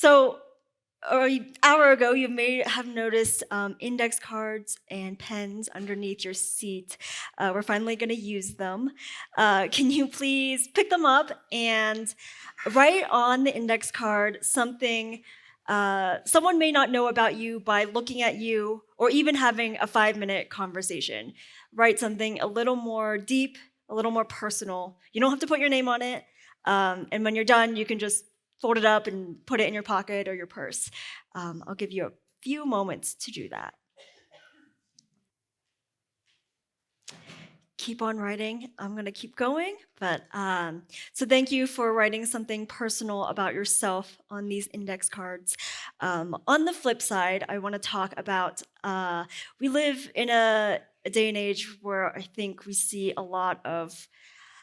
So, an hour ago, you may have noticed index cards and pens underneath your seat. We're finally going to use them. Can you please pick them up and write on the index card something someone may not know about you by looking at you or even having a 5-minute conversation? Write something a little more deep, a little more personal. You don't have to put your name on it. And when you're done, you can just fold it up and put it in your pocket or your purse. I'll give you a few moments to do that. Keep on writing. I'm going to keep going. But so thank you for writing something personal about yourself on these index cards. On the flip side, I want to talk about we live in a day and age where I think we see a lot of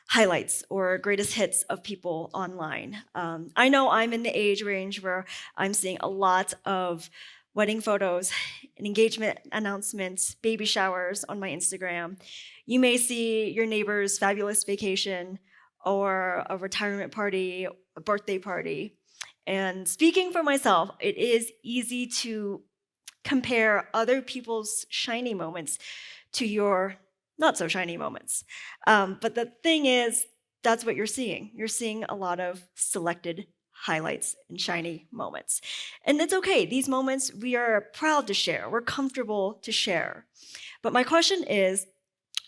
highlights or greatest hits of people online. I know I'm in the age range where I'm seeing a lot of wedding photos and engagement announcements, baby showers on my Instagram. You may see your neighbor's fabulous vacation or a retirement party, a birthday party. And speaking for myself, it is easy to compare other people's shiny moments to your not so shiny moments. But the thing is, that's what you're seeing. You're seeing a lot of selected highlights and shiny moments. And it's okay. These moments we are proud to share. We're comfortable to share. But my question is,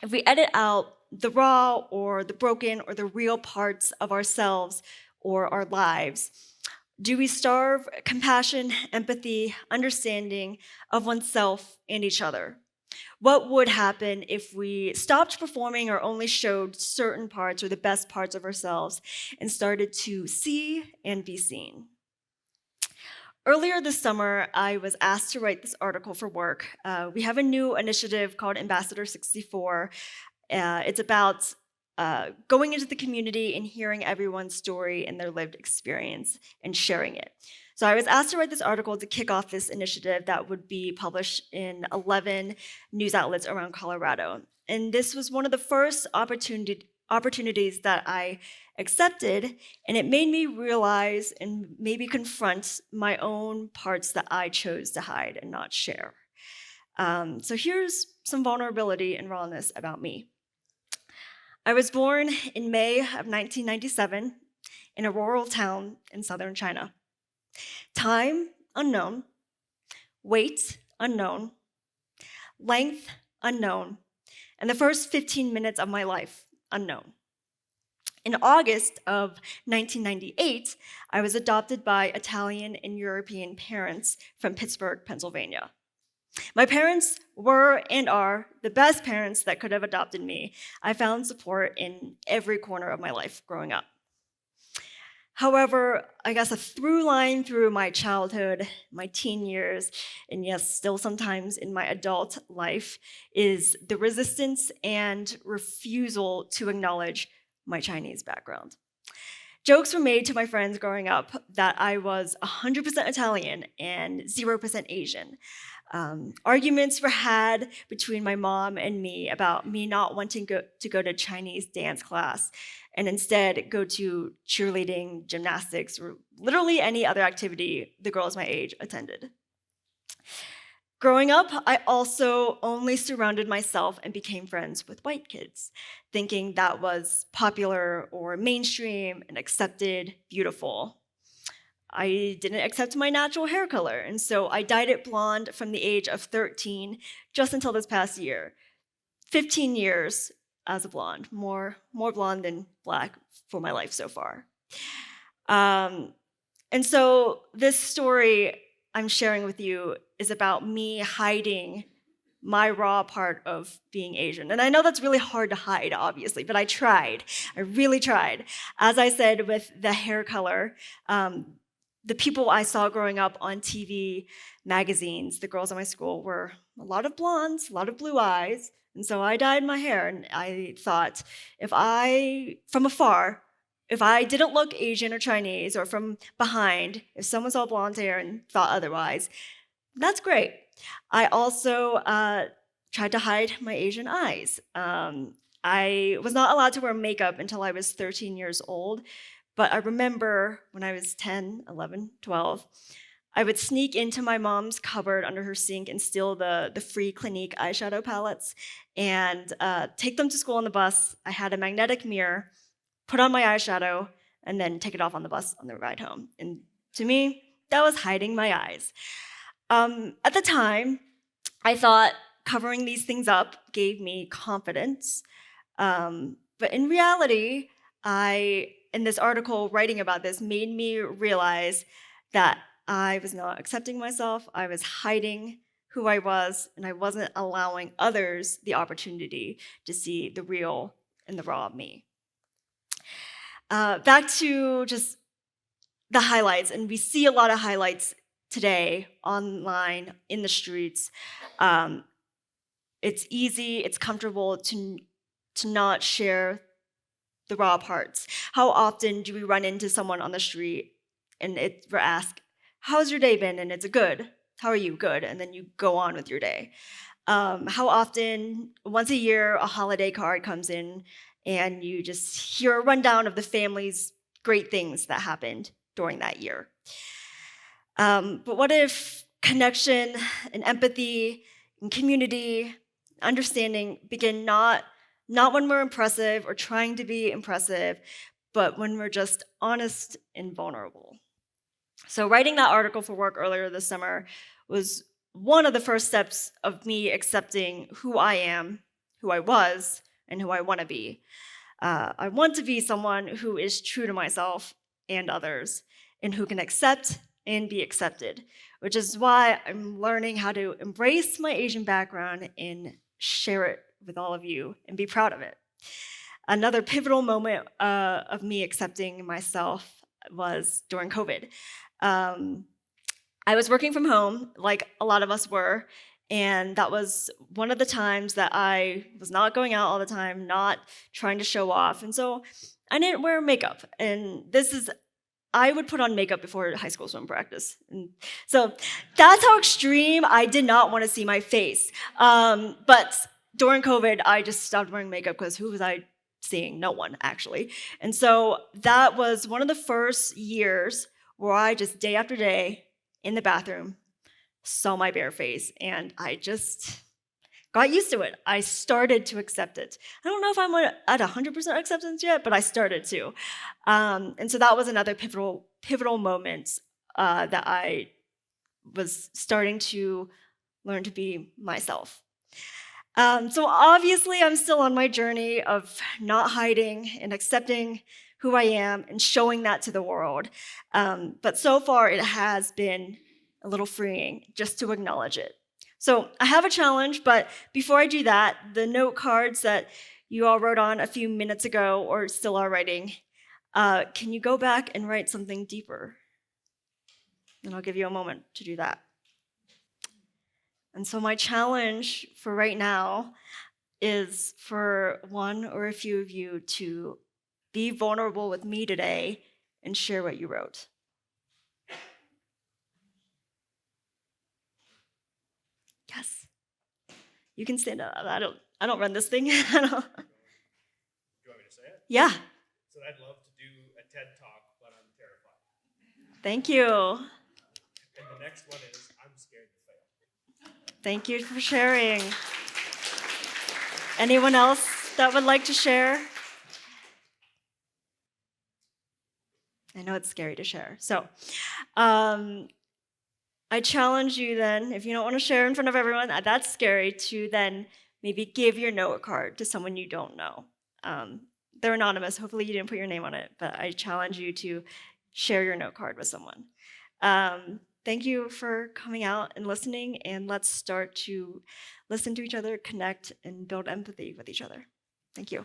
if we edit out the raw or the broken or the real parts of ourselves or our lives, do we starve compassion, empathy, understanding of oneself and each other? What would happen if we stopped performing or only showed certain parts or the best parts of ourselves and started to see and be seen? Earlier this summer, I was asked to write this article for work. We have a new initiative called Ambassador 64. It's about going into the community and hearing everyone's story and their lived experience and sharing it. So I was asked to write this article to kick off this initiative that would be published in 11 news outlets around Colorado. And this was one of the first opportunities that I accepted, and it made me realize and maybe confront my own parts that I chose to hide and not share. So here's some vulnerability and rawness about me. I was born in May of 1997 in a rural town in southern China. Time, unknown. Weight, unknown. Length, unknown. And the first 15 minutes of my life, unknown. In August of 1998, I was adopted by Italian and European parents from Pittsburgh, Pennsylvania. My parents were and are the best parents that could have adopted me. I found support in every corner of my life growing up. However, I guess a through line through my childhood, my teen years, and yes, still sometimes in my adult life, is the resistance and refusal to acknowledge my Chinese background. Jokes were made to my friends growing up that I was 100% Italian and 0% Asian. Arguments were had between my mom and me about me not wanting to go to Chinese dance class and instead go to cheerleading, gymnastics, or literally any other activity the girls my age attended. Growing up, I also only surrounded myself and became friends with white kids, thinking that was popular or mainstream and accepted, beautiful. I didn't accept my natural hair color, and so I dyed it blonde from the age of 13 just until this past year. 15 years as a blonde, more blonde than black for my life so far. And so this story I'm sharing with you is about me hiding my raw part of being Asian. And I know that's really hard to hide, obviously, but I tried. I really tried. As I said with the hair color, the people I saw growing up on TV, magazines, the girls at my school were a lot of blondes, a lot of blue eyes. And so I dyed my hair, and I thought, from afar, if I didn't look Asian or Chinese or from behind, if someone saw blonde hair and thought otherwise, that's great. I also tried to hide my Asian eyes. I was not allowed to wear makeup until I was 13 years old But I remember when I was 10, 11, 12, I would sneak into my mom's cupboard under her sink and steal the free Clinique eyeshadow palettes and take them to school on the bus. I had a magnetic mirror, put on my eyeshadow, and then take it off on the bus on the ride home. And to me, that was hiding my eyes. At the time, I thought covering these things up gave me confidence. But in reality, in this article writing about this, made me realize that I was not accepting myself, I was hiding who I was, and I wasn't allowing others the opportunity to see the real and the raw of me. Back to just the highlights, and we see a lot of highlights today online, in the streets. It's easy, it's comfortable to not share the raw parts. How often do we run into someone on the street and we're asked, how's your day been? And it's good. How are you? Good. And then you go on with your day. How often, once a year, a holiday card comes in and you just hear a rundown of the family's great things that happened during that year. But what if connection and empathy and community, understanding begin not when we're impressive or trying to be impressive, but when we're just honest and vulnerable? So writing that article for work earlier this summer was one of the first steps of me accepting who I am, who I was, and who I want to be. I want to be someone who is true to myself and others, and who can accept and be accepted, which is why I'm learning how to embrace my Asian background and share it with all of you and be proud of it. Another pivotal moment of me accepting myself was during COVID. I was working from home, like a lot of us were, and that was one of the times that I was not going out all the time, not trying to show off, and so I didn't wear makeup. And I would put on makeup before high school swim practice. And so that's how extreme I did not want to see my face. But during COVID, I just stopped wearing makeup because who was I seeing? No one, actually. And so that was one of the first years where I just day after day in the bathroom saw my bare face, and I just got used to it. I started to accept it. I don't know if I'm at 100% acceptance yet, but I started to. And so that was another pivotal moment that I was starting to learn to be myself. So obviously, I'm still on my journey of not hiding and accepting who I am and showing that to the world. But so far, it has been a little freeing just to acknowledge it. So I have a challenge, but before I do that, the note cards that you all wrote on a few minutes ago or still are writing, can you go back and write something deeper? And I'll give you a moment to do that. And so my challenge for right now is for one or a few of you to be vulnerable with me today and share what you wrote. Yes. You can stand up. I don't run this thing. Do you want me to say it? Yeah. So I'd love to do a TED Talk, but I'm terrified. Thank you. And the next one is, I'm scared to fail. Thank you for sharing. Anyone else that would like to share? I know it's scary to share. So I challenge you then, if you don't want to share in front of everyone, that's scary, to then maybe give your note card to someone you don't know. They're anonymous. Hopefully you didn't put your name on it, but I challenge you to share your note card with someone. Thank you for coming out and listening, and let's start to listen to each other, connect, and build empathy with each other. Thank you.